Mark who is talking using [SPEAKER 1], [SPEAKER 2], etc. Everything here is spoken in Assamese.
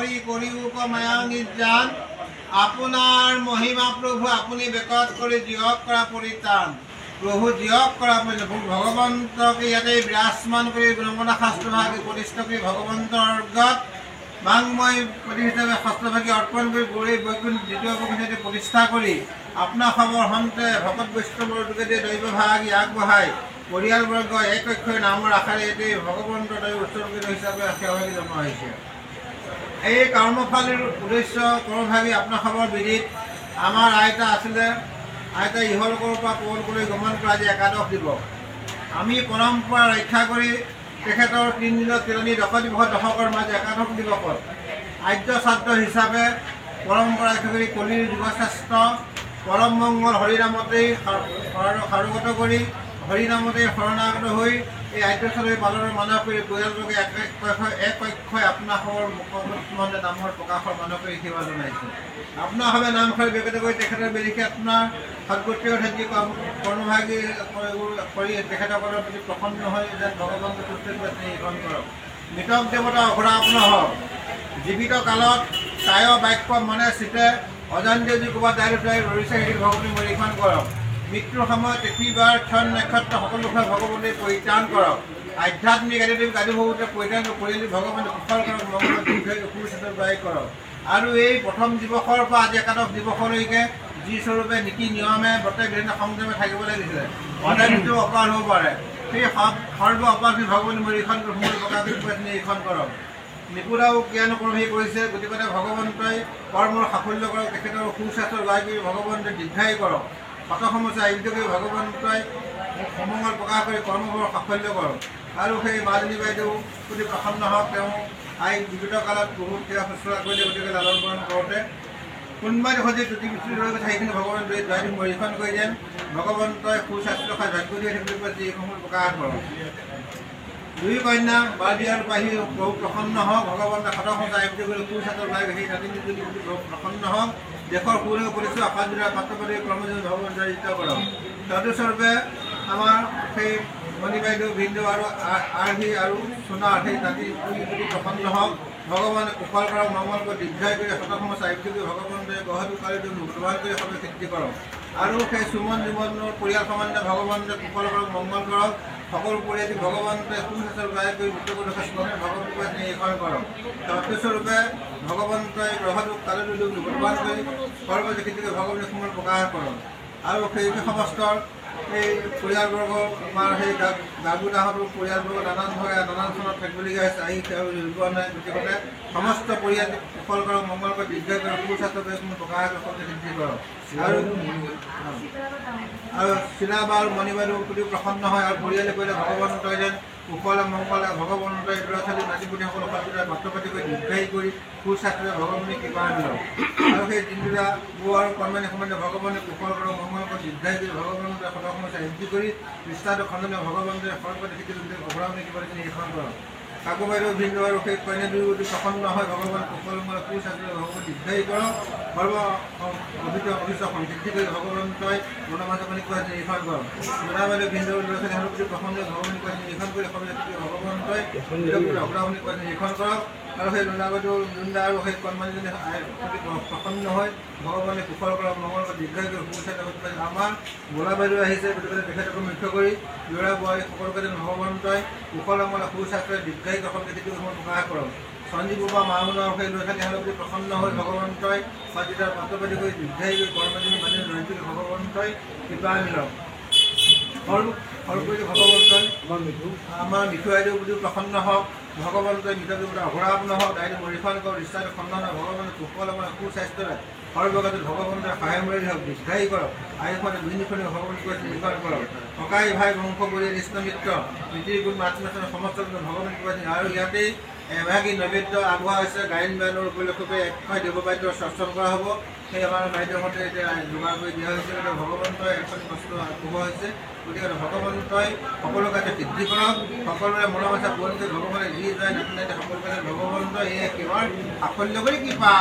[SPEAKER 1] হরি করিউক মায়া নির্যান আপনার মহিমা প্রভু আপনি বেকত করে জিয়ক করা পরিত্রাণ প্রভু জিয়ক করা ভগবন্তকে ইয়াতে বিরাজমান করে গুণমনা শাস্ত্রভাগে প্ৰতিষ্ঠ কৰি ভগবন্তৰ অৰ্ঘত বাংময় প্ৰতি হিচাপে শাস্ত্ৰভাগী অৰ্পণ কৰি গৌৰী বৈকুণ্ঠ দ্বিতীয় হিচাপে প্ৰতিষ্ঠা কৰি আপোনাৰ খবৰ সন্তে ভকত বৈষ্ণৱৰ যোগেদি দৈৱ ভাগী আগবঢ়াই পৰিয়ালবৰ্গ এক অক্ষয় নামৰ আশাৰে এটি ভগৱন্তৰ দৈৱ উৎসৰ্গিত হিচাপে সেৱাভাগী জন্ম হৈছে। এই কৰ্মফালীৰ উদ্দেশ্য কৰ্মভাগী আপোনাৰ খবৰ বিধিত আমাৰ আইতা আছিলে আইতা ইহলোকৰ পৰা পৰলোকলৈ গমন কৰা আজি একাদশ দিৱস আমি পৰম্পৰা ৰক্ষা কৰি তেখেতৰ 3 দিনৰ তিলনী দশকৰ মাজে একাদশ দিৱসত আদ্য ছাত্ৰ হিচাপে পৰম্পৰা ৰক্ষা কৰি কলিৰ যুগশ্ৰেষ্ঠ পৰম মংগল হৰিনামতেই সাৰোগত কৰি হৰিনামতেই শৰণাগত হৈ এই আদ্যছলৈ পালনৰ মানস কৰি পৰিয়ালবৰ্গে এক অক্ষয় আপোনাৰ খবৰ মুখ্যমন্ত্ৰী নামৰ প্ৰকাশৰ মানস কৰি সেৱা জনাইছে। আপোনাৰ ভাৱে নামখৰ ব্যক্তিগত কৰি তেখেতৰ বিদেশী আপোনাৰ সদগোত্ৰীয় ধাৰ্য্য কৰ্মভাগী কৰি তেখেতসকলৰ প্ৰতি প্ৰসন্ন হৈ যেন ভগৱানকে তুষ্ট গ্ৰহণ কৰক। মৃতক দেৱতা অঘৰা আপোনাৰ হওক জীৱিত কালত কায় বাক্য মনে চিতে অজান্তে যি ক'ৰবাত দায়িত্ব ৰৈছে সেই ভগৱানে নিৰীক্ষণ কৰক। মৃত্যুৰ সময়ত পৃথিৱীৰ ক্ষণ নক্ষত্ৰ সকলো ভগৱানে পৰিত্ৰাণ কৰক। আধ্যাত্মিক আদি ভগৱতে পৰিত্ৰাণ পৰিয়ালি ভগৱানে কুশল কৰক মংগল বাই কৰক। আৰু এই প্ৰথম দিৱসৰ পৰা আজি একাদশ দিৱসলৈকে যি স্বৰূপে নীতি নিয়মে প্ৰত্যেক বিভিন্ন সংযমে থাকিব লাগিছিলে অনান্য অপৰাধ হ'ব পাৰে সেই সৰ্ব অপৰাধী ভগৱানে নিৰীক্ষণ কৰি সময় প্ৰকাশ কৰি নিৰীক্ষণ কৰক। নিপুণাও জ্ঞান কৰ্মী কৰিছে গতিকে ভগৱন্তই কৰ্মৰ সাফল্য কৰক তেখেতৰ সুস্বাস্থ্য গাই কৰি ভগৱন্তই দীৰ্ঘায়ু কৰক। শত সমস্যা আয়োগ্য কৰি ভগৱন্তই সমঙ্গল প্ৰকাশ কৰি কৰ্মবোৰ সাফল্য কৰক। আৰু সেই মাজনী বাইদেউ প্ৰতি প্ৰসন্ন হওক তেওঁ আই বিগত কালত বহুত সেৱা শুশ্ৰূষা কৰিলে গতিকে লালন পালন কৰোঁতে কোনোবাই সজি ত্ৰুটি বিচ্যুতি ৰৈ গৈছে সেইখিনি ভগৱানটোৱে দুৱাই নিৰীক্ষণ কৰি যেন ভগৱন্তই সুস্বাস্থ্য খাই ভাগ্য দিয়ে থাকিবলৈ যিসমূহ প্ৰকাশ কৰক। দুই কন্যা বালি আৰু পাহি বহু প্ৰসন্ন হওক ভগৱন্তই শত সমস্যা আয়োগ্য কৰি সুস্বাস্থ্য গাই সেই নাতি যদি প্ৰসন্ন হওক দেশৰ সুৰেখ পৰিচয় আশাজোৰা পাত্ৰপাতি কৰ্মজীৱন ভগৱন্তই জিত কৰক। তদুস্বৰূপে আমাৰ সেই মণি বাইদেউ ভিন্দু আৰু আৰ্হি আৰু সোণাৰ সেই নাতি যদি প্ৰসন্ন হওক ভগৱানে কুশল কৰক মংগল কৰি দীৰ্ঘায়ু কৰি শত সমস্যা আয়োগ্য কৰি ভগৱন্তই গহটো কালি ব্যৱহাৰ কৰি সবে সিদ্ধি কৰক। আৰু সেই সুমন জীৱনৰ পৰিয়াল সম্বন্ধে ভগৱন্তই কুশল কৰক মংগল কৰক। সকলো পৰিয়ালি ভগৱন্তই সুস্বাস্থ্য গাই কৰি মৃত্যু ভগৱন্তই নিৰীক্ষণ কৰক। তদস্বৰূপে ভগৱন্তই গ্ৰহটোক কালি ব্যৱহাৰ কৰি সৰ্বজিখিতিকে ভগৱানে সময় প্ৰকাশ কৰক। আৰু সেই সমস্তৰ এই পৰিয়ালবৰ্গ আমাৰ সেই গাগুদাহঁতৰ পৰিয়ালবৰ্গ নানান চনত থাকিবলগীয়া হৈছে আহি সেৱা যোৱা নাই গতিকে সমস্ত পৰিয়াল কুশল কৰক মংগল কৰি দীৰ্ঘায়ু কৰক সুস্বাস্থ্য কৰি কোনো প্ৰকাশ সিদ্ধি কৰক। আৰু চিলা বা মণি বাইদেউ প্ৰতি প্ৰসন্ন হয় আৰু পৰিয়ালে কৰিলে ভগৱন্তই যেন কুশলে মংগলে ভগৱন্তই ল'ৰা ছোৱালী নাতিপুতিসকলক সজোৰে ভক্তপাতি কৰি দীৰ্ঘায়ু কৰি সুস্বাস্থ্যৰে ভগৱানে কৃপা দিয়ক। আৰু সেই দিনটোৰা বৌ আৰু কৰ্মানী সম্বন্ধে ভগৱানে কুশল কৰক মংগল কৰি দীৰ্ঘায়ু কৰি ভগৱন্তই শত সমস্যা সিদ্ধি কৰি পৃষ্ঠাটো খণ্ডনে ভগৱন্তই সৰ্বতে ভগৱানে কিবা নিৰীক্ষণ কৰক। কাকু বাইদেউ ভিন্দু আৰু সেই কন্যা দুয়ো প্ৰতি প্ৰসন্ন হয় ভগৱান কুশল মংগলে সুস্বাস্থ্যৰে ভগৱানে দীৰ্ঘায়ু কৰক। সৰ্ব অভিষ্ট সংসিদ্ধি কৰি ভগৱন্তই মনোমাজনী কোৱা নিৰীক্ষণ কৰক। মীনা বাইদেউ ভিন্দু ল'ৰা ছোৱালীসকলৰ প্ৰতি প্ৰসন্ন ভগৱানে কোৱা নিৰীক্ষণ কৰি ভগৱন্তই অগ্ৰাহনী কোৱা নিৰীক্ষণ কৰক। আৰু সেই লুনা বাইদেউ লুন্দা আৰু সেই কণমানীজনী প্ৰতি প্ৰসন্ন হৈ ভগৱানে কুশল কৰক মংগল কৰি দীৰ্ঘায়ু কৰি সুস্বাস্থ্য আমাৰ বোলা বাইদেউ আহিছে গতিকে তেখেতকো মুখ্য কৰি ল'ৰা বোৱাৰী সকলোকে যেন ভগৱন্তই কুশল মংগলে সুস্বাস্থ্যৰে দীৰ্ঘায়ু দশমকে সেইটো সময় প্ৰকাশ কৰক। সঞ্জীৱ বা মাহুনৰ সেই ল'ৰা ছোৱালীসকলৰ প্ৰতি প্ৰসন্ন হৈ ভগৱন্তই সজিতাৰ পাত্ৰপাতি কৰি দীৰ্ঘায়ু কৰি কৰ্মজীৱী মানুহ ৰঞ্জিত ভগৱন্তই কৃপা মিলক। সৰ্বোপৰি ভগৱন্তই আমাৰ মিঠু আইদেউৰ প্ৰতি প্ৰসন্ন হওক ভগৱন্তই মৃত দেৱতা অঘৰাপন হওক দায়িত্ব নিৰীক্ষণ কৰক। ইচ্ছাটো খণ্ডন হয় ভগৱানে কুশল সুস্বাস্থ্যৰে সৰ্বগত ভগৱন্তই সহায় মৰি হওক দীৰ্ঘায়ু কৰক। আয়ুষনে দুৰ্নীখনে ভগৱানক নিৰীক্ষণ কৰক। ককাই ভাই বংশ পৰিয়াল কৃষ্ণ মিত্ৰ নীতিৰ গুণ আত্মীয় সমস্ত ভগৱানে কিবা আৰু ইয়াতেই এভাগী নৈবেদ্য আগবঢ়া হৈছে। গায়ন বায়নৰ উপলক্ষে একশয় দেৱবাদ্যৰ সৃষ্টি কৰা হ'ব। সেই আমাৰ বাইদেউহঁতে এতিয়া যোগাৰ কৰি দিয়া হৈছে গতিকে ভগৱন্তই এখন বস্তু আগবঢ়োৱা হৈছে। গতিকে ভগৱন্তই সকলো কাৰ্য সিদ্ধি কৰক। সকলোৰে মনোবাঞ্ছা পূৰণ কৰি ভগৱানে যি যায় নাতি নাতি সকলো কাৰ্য ভগৱন্তই এই সেৱাৰ সাফল্য কৰি কৃপা